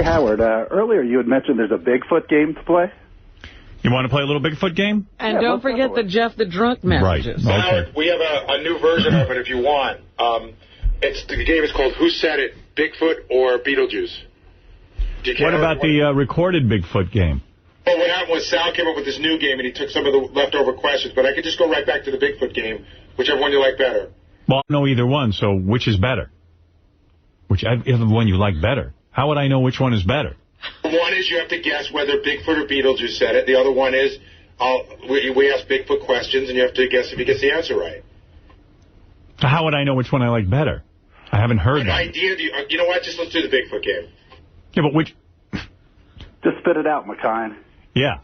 Hey, Howard, earlier you had mentioned there's a Bigfoot game to play. You want to play a little Bigfoot game? And yeah, don't forget the Jeff the Drunk messages. Right. Howard, we have a new version of it if you want. The game is called Who Said It, Bigfoot or Beetlejuice? What about the recorded Bigfoot game? Well, what happened was Sal came up with this new game, and he took some of the leftover questions, but I could just go right back to the Bigfoot game, whichever one you like better. Well, I don't know either one, so which is better? Whichever one you like better. How would I know which one is better? One is you have to guess whether Bigfoot or Beetlejuice said it. The other one is we ask Bigfoot questions, and you have to guess if he gets the answer right. How would I know which one I like better? I haven't heard that. Idea? You know what? Just let's do the Bigfoot game. Yeah, but which... Just spit it out, McKine. Yeah.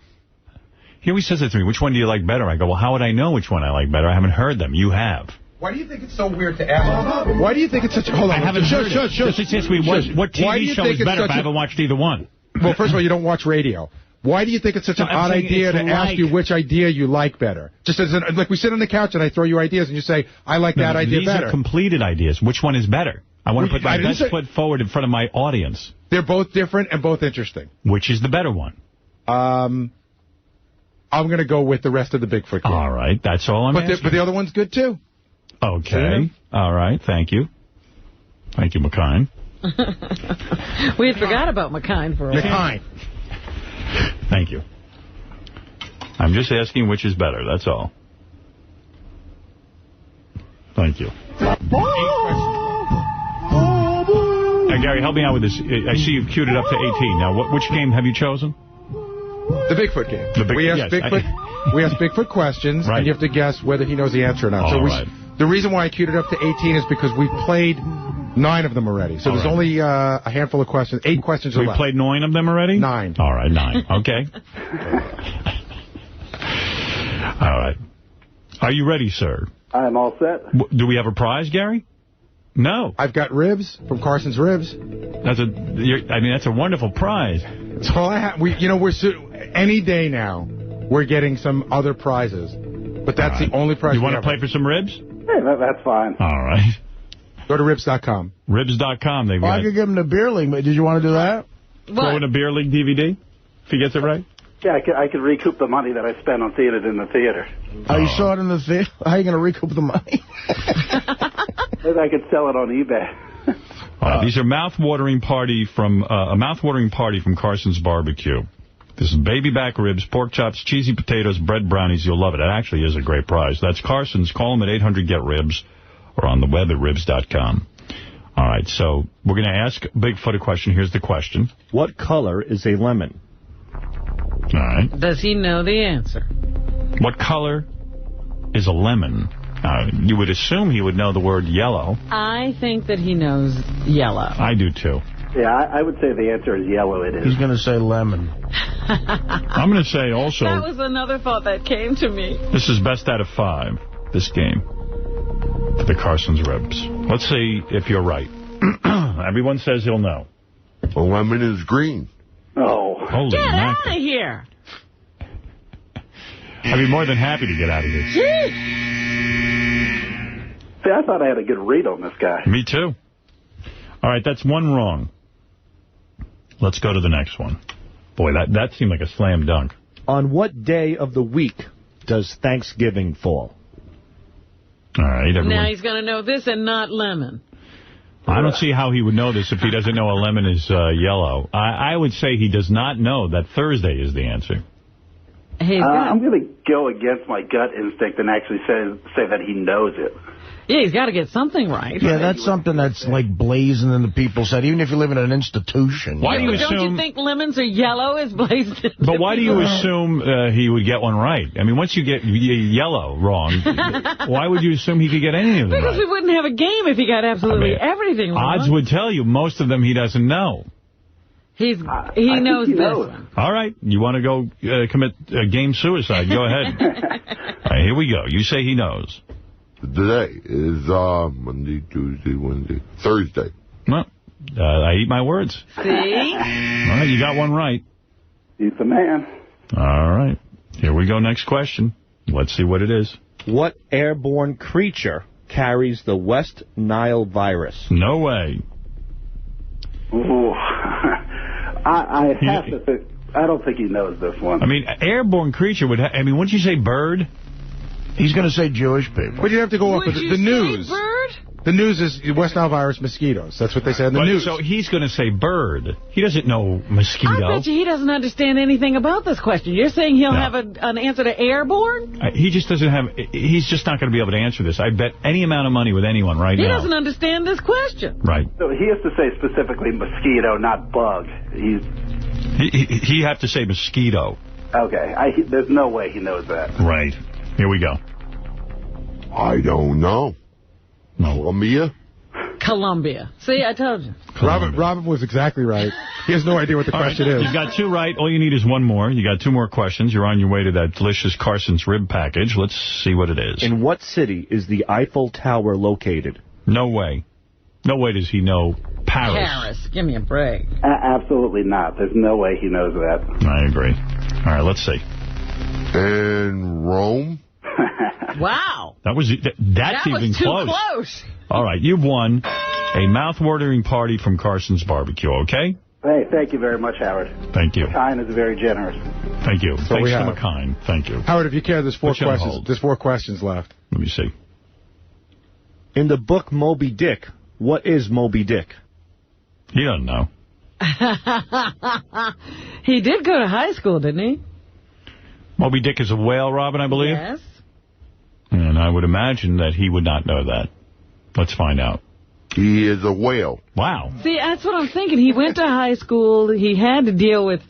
He always says that to me. Which one do you like better? I go, well, how would I know which one I like better? I haven't heard them. You have. Why do you think it's so weird to ask? Why do you think it's such a... Hold on. I haven't heard it. Just ask me what TV show is better if I haven't watched either one. Well, first of all, you don't watch radio. Why do you think it's such an odd idea to ask you which idea you like better? Just as like we sit on the couch and I throw you ideas and you say, I like that idea better. These are completed ideas. Which one is better? I want to put my best foot forward in front of my audience. They're both different and both interesting. Which is the better one? I'm going to go with the rest of the Bigfoot game. All right. That's all I'm asking. But the other one's good, too. Okay. All right. Thank you. Thank you, McKine. We had forgot about McKine for a while. McKine. Thank you. I'm just asking which is better. That's all. Thank you. Now, Gary, help me out with this. I see you've queued it up to 18. Now, which game have you chosen? The Bigfoot game. We ask Bigfoot questions, and you have to guess whether he knows the answer or not. The reason why I queued it up to 18 is because we've played 9 of them already. So there's only a handful of questions. 8 questions are left. We've played 9 of them already? 9. All right, 9. Okay. All right. Are you ready, sir? I'm all set. Do we have a prize, Gary? No. I've got ribs from Carson's Ribs. That's a wonderful prize. That's all I have. Any day now, we're getting some other prizes. But that's the only prize. You want to play for some ribs? Yeah, that's fine. All right. Go to ribs.com. Ribs.com. I could give him the beer league, but did you want to do that? Throw in a beer league DVD, if he gets it right? Yeah, I could recoup the money that I spent on seeing it in the theater. Oh, you saw it in the theater? How are you going to recoup the money? Maybe I could sell it on eBay. These are mouth-watering party from a mouth-watering party from Carson's Barbecue. This is baby back ribs, pork chops, cheesy potatoes, bread brownies. You'll love it. It actually is a great prize. That's Carson's. Call them at 800-GET-RIBS or on the web at ribs.com. All right, so we're going to ask Bigfoot a question. Here's the question. What color is a lemon? All right. Does he know the answer? What color is a lemon? You would assume he would know the word yellow. I think that he knows yellow. I do, too. Yeah, I would say the answer is yellow. It is. He's going to say lemon. I'm going to say also... That was another thought that came to me. This is best out of 5, this game, for the Carson's Ribs. Let's see if you're right. Everyone says he'll know. A lemon is green. Oh. Holy Get mackerel. out of here. I'd be more than happy to get out of this. See, I thought I had a good read on this guy. Me too. All right, that's one wrong. Let's go to the next one. Boy, that seemed like a slam dunk. On what day of the week does Thanksgiving fall? All right. Now he's going to know this and not lemon. I don't see how he would know this if he doesn't know a lemon is yellow. I would say he does not know that Thursday is the answer. I'm going to go against my gut instinct and actually say that he knows it. Yeah, he's got to get something right. Yeah, that's something that's like blazing in the people's head, even if you live in an institution. Why do you assume... Don't you think lemons are yellow as blazed? But why do you assume he would get one right? I mean, once you get yellow wrong, why would you assume he could get any of them Because right? we wouldn't have a game if he got absolutely everything wrong. Odds would tell you most of them he doesn't know. He knows this one. All right. You want to go commit game suicide? Go ahead. All right, here we go. You say he knows. Today is Monday, Tuesday, Wednesday, Thursday. Well, I eat my words. See? All right, you got one right. He's the man. All right. Here we go. Next question. Let's see what it is. What airborne creature carries the West Nile virus? No way. Ooh. I have to think. I don't think he knows this one. I mean, airborne creature would. I mean, wouldn't you say bird? He's going to say Jewish people. But you have to go up with the news. Bird? The news is West Nile virus mosquitoes. That's what they say in the news. So he's going to say bird. He doesn't know mosquito. I bet you he doesn't understand anything about this question. You're saying he'll have an answer to airborne? He just doesn't have. He's just not going to be able to answer this. I bet any amount of money with anyone right now. He doesn't understand this question. Right. So he has to say specifically mosquito, not bug. He have to say mosquito. Okay. There's no way he knows that. Right. Here we go. I don't know. No. Columbia. See, I told you. Robin was exactly right. He has no idea what the question is. You got 2 right. All you need is 1 more. You got 2 more questions. You're on your way to that delicious Carson's rib package. Let's see what it is. In what city is the Eiffel Tower located? No way. No way does he know Paris. Paris. Give me a break. Absolutely not. There's no way he knows that. I agree. All right, let's see. And Rome? Wow. That's even too close. All right, you've won a mouth-watering party from Carson's Barbecue, okay? Hey, thank you very much, Howard. Thank you. McKine is very generous. Thank you. Thanks to McKine. Thank you. Howard, if you care, there's 4 questions. There's 4 questions left. Let me see. In the book Moby Dick, what is Moby Dick? He doesn't know. He did go to high school, didn't he? Moby Dick is a whale, Robin, I believe? Yes. And I would imagine that he would not know that. Let's find out. He is a whale. Wow. See, that's what I'm thinking. He went to high school. He had to deal with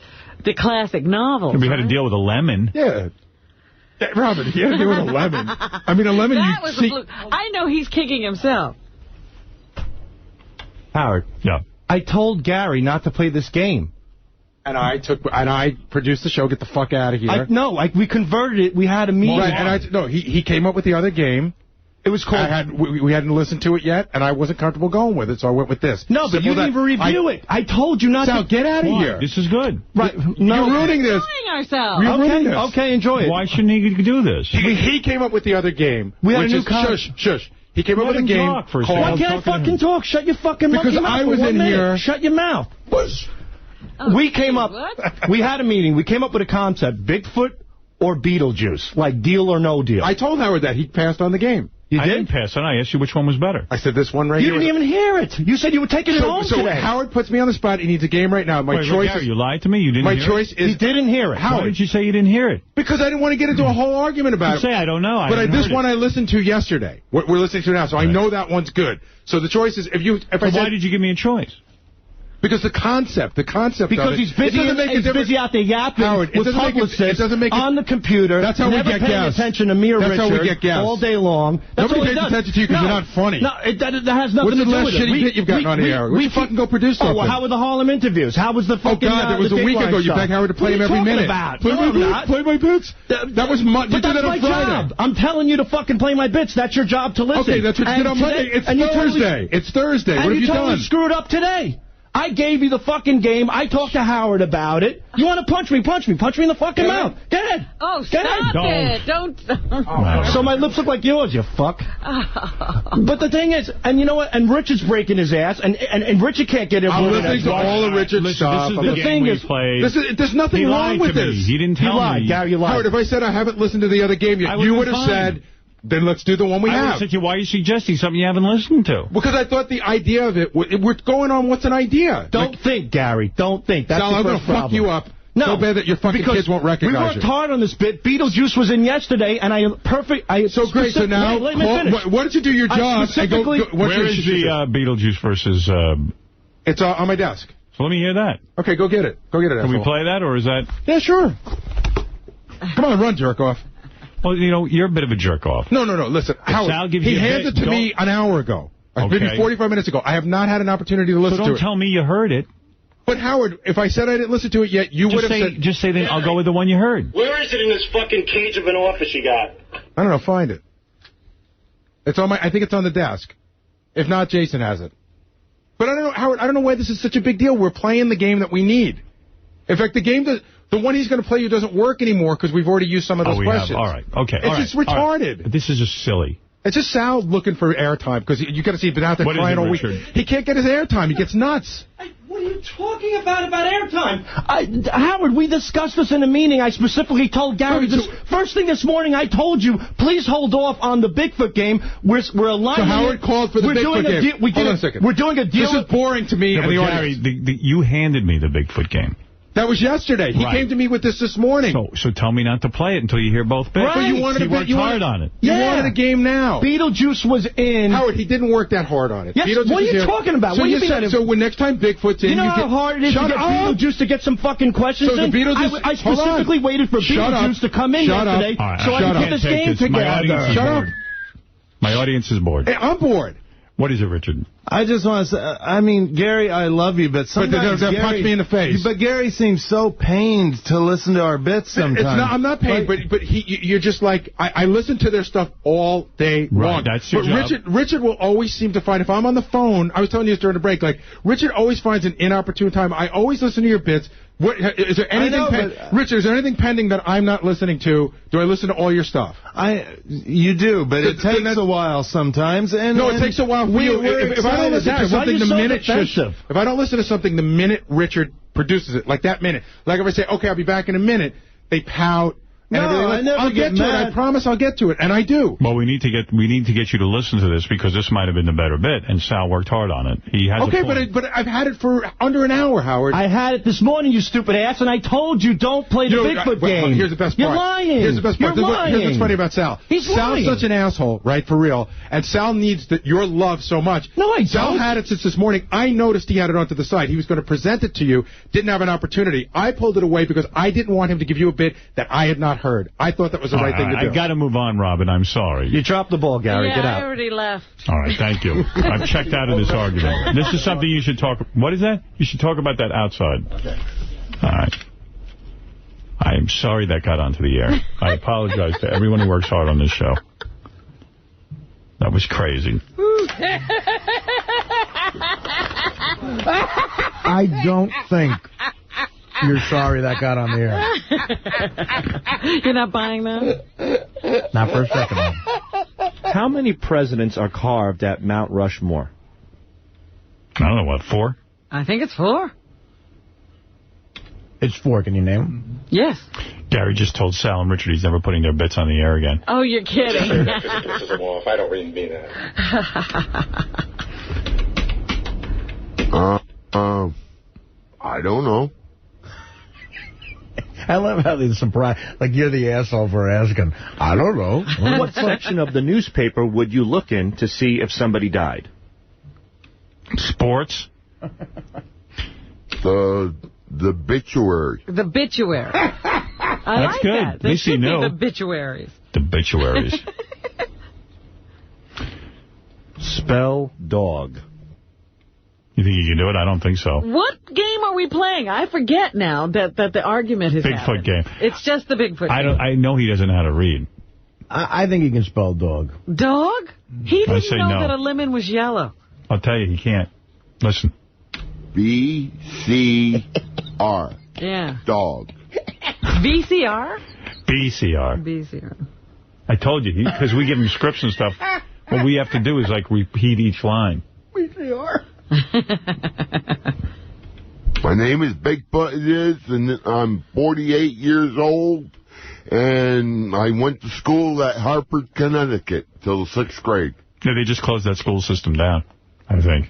the classic novels. We had to deal with a lemon. Yeah. Robin, he had to deal with a lemon. I mean, a lemon I know he's kicking himself. Howard. Yeah. I told Gary not to play this game. And I produced the show. Get the fuck out of here. We converted it. We had a meeting. Right, and he came up with the other game. It was called... We hadn't listened to it yet, and I wasn't comfortable going with it, so I went with this. No, but you didn't even review it. I told you not to... Sal, get out of here. This is good. Right. No, you're ruining this. We're ourselves. You're ruining this. Okay, enjoy it. Why shouldn't he do this? He came up with the other game. We had a new Shush. He came up with a game called... Why can't I fucking talk? Shut your fucking mouth. Because I was in here... Shut your mouth. We came up... We had a meeting. We came up with a concept. Bigfoot or Beetlejuice. Like deal or no deal. I told Howard that. He passed on the game. You did? I didn't pass on. I asked you which one was better. I said this one right here. You didn't even hear it. You said you were taking it home today. So Howard puts me on the spot. He needs a game right now. My choice is... You lied to me? You didn't hear it? My choice is... He didn't hear it. Why did you say you didn't hear it? Because I didn't want to get into a whole argument about it. Say I don't know. But this one I listened to yesterday. We're listening to now, so I know that one's good. So the choice is... Why did you give me a choice? Because the concept because he's busy out there yapping with publicists on the computer. That's how we get guests. Never paying attention to me or Richard. That's how we get guests. All day long. Nobody pays attention to you because you're not funny. No, that has nothing to do with it. What's the last shitty hit you've gotten on the air? We fucking go produce something. Oh, well, how were the Harlem interviews? How was the fucking... Oh, God, there was a week ago. You begged Howard to play him every minute. Play my bits? That was... You did that on Friday. I'm telling you to fucking play my bits. That's your job to listen. Okay, that's what you did on Monday. It's Thursday. It's Thursday. What have you done? And you totally screwed up today. I gave you the fucking game. I talked to Howard about it. You want to punch me? Punch me. Punch me in the fucking mouth. Go ahead. Oh, stop it. Don't. So my lips look like yours, you fuck. But the thing is, and you know what? And Richard's breaking his ass, and Richard can't get it. I'm listening to all of Richard's stuff. This is the game we played. There's nothing wrong with this. He didn't tell me. Gary, you lied. Howard, if I said I haven't listened to the other game yet, you would have said... Then let's do the one we have. I said to you, why are you suggesting something you haven't listened to? Because I thought the idea of it, we're going on what's an idea. Don't think, Gary. Don't think. That's Sal, I'm going to fuck you up. No. So bad that your fucking kids won't recognize you. We worked hard on this bit. Beetlejuice was in yesterday, and So great. So now, why don't you do your job? Where is the Beetlejuice versus... It's on my desk. So let me hear that. Okay, go get it. Go get it, Can we play that, or is that... Yeah, sure. Come on, run, jerk off. Well, you know, you're a bit of a jerk-off. No. Listen, Howard, he handed it to me an hour ago. Maybe 45 minutes ago. I have not had an opportunity to listen to it. Don't tell me you heard it. But, Howard, if I said I didn't listen to it yet, you would have said... Just say that I'll go with the one you heard. Where is it in this fucking cage of an office you got? I don't know. Find it. It's on I think it's on the desk. If not, Jason has it. But I don't know, Howard, I don't know why this is such a big deal. We're playing the game that we need. In fact, the one he's going to play you doesn't work anymore because we've already used some of those questions. All right. Okay. It's just retarded. Right. This is just silly. It's just Sal looking for airtime, because you got to see he's been out there crying all week. He can't get his airtime. He gets nuts. What are you talking about airtime? Howard, we discussed this in a meeting. I specifically told Gary this. First thing this morning, I told you, please hold off on the Bigfoot game. We're aligning. So Howard called for the Bigfoot game. Hold on a second. We're doing a deal. This is boring to me and the audience. Gary, you handed me the Bigfoot game. That was yesterday. He came to me with this morning. So tell me not to play it until you hear both bits. Right. But you wanted he worked hard on it. You wanted a game now. Beetlejuice was in. Howard, he didn't work that hard on it. Yes, what are you talking about? So what do you mean? So when next time Bigfoot's in, you know how hard it is to get Beetlejuice to get some fucking questions in? I specifically waited for Beetlejuice to come in yesterday so I could put this game together. Shut up. My audience is bored. Hey, I'm bored. What is it, Richard? I just want to say, I mean, Gary, I love you, but sometimes Gary, punch me in the face. But Gary seems so pained to listen to our bits sometimes. I'm not pained, but you're just like, I listen to their stuff all day long. That's your job. Richard will always seem to find, if I'm on the phone, I was telling you this during the break, like, Richard always finds an inopportune time. I always listen to your bits. Is there anything Richard, is there anything pending that I'm not listening to? Do I listen to all your stuff? You do, but it takes a while sometimes. No, it takes a while for you. If I don't listen to something the minute if I don't listen to something the minute Richard produces it, like that minute, like if I say, okay, I'll be back in a minute, they pout. No, I never get mad. To it. I promise I'll get to it, and I do. Well, we need to get you to listen to this because this might have been the better bit, and Sal worked hard on it. He has okay, but I've had it for under an hour, Howard. I had it this morning, you stupid ass, and I told you don't play the Bigfoot game. Here's the best part. You're lying. Here's the best part. You're lying. Here's what's funny about Sal. Sal's such an asshole, right, for real, and Sal needs your love so much. No, I don't. Sal had it since this morning. I noticed he had it onto the side. He was going to present it to you, didn't have an opportunity. I pulled it away because I didn't want him to give you a bit that I had not heard. I thought that was the right thing to do. I got to move on, Robin. I'm sorry. You dropped the ball, Gary. Get out. I already left. All right, thank you. I've checked out of this argument. This is something you should talk... What is that? You should talk about that outside. Okay. All right. I'm sorry that got onto the air. I apologize to everyone who works hard on this show. That was crazy. I don't think you're sorry that got on the air. You're not buying that? Not for a second. How many presidents are carved at Mount Rushmore? I don't know, what, 4? I think it's 4. It's 4. Can you name them? Yes. Gary just told Sal and Richard he's never putting their bits on the air again. Oh, you're kidding. I don't really mean that. I don't know. I love how they're surprised. Like, you're the asshole for asking. I don't know. What section of the newspaper would you look in to see if somebody died? Sports. The obituary. The obituary. That's like good. That. There should be the obituaries. The obituaries. Spell dog. You think you can do it? I don't think so. What game are we playing? I forget now that the argument is Bigfoot game. It's just the Bigfoot game. I know he doesn't know how to read. I think he can spell dog. Dog? He didn't know no. that a lemon was yellow. I'll tell you, he can't. Listen. B-C-R. Yeah. Dog. VCR? BCR. BCR. I told you, because we give him scripts and stuff. What we have to do is, like, repeat each line. VCR. My name is Bigfoot, and I'm 48 years old, and I went to school at Hartford, Connecticut, till the 6th grade. Yeah, they just closed that school system down, I think.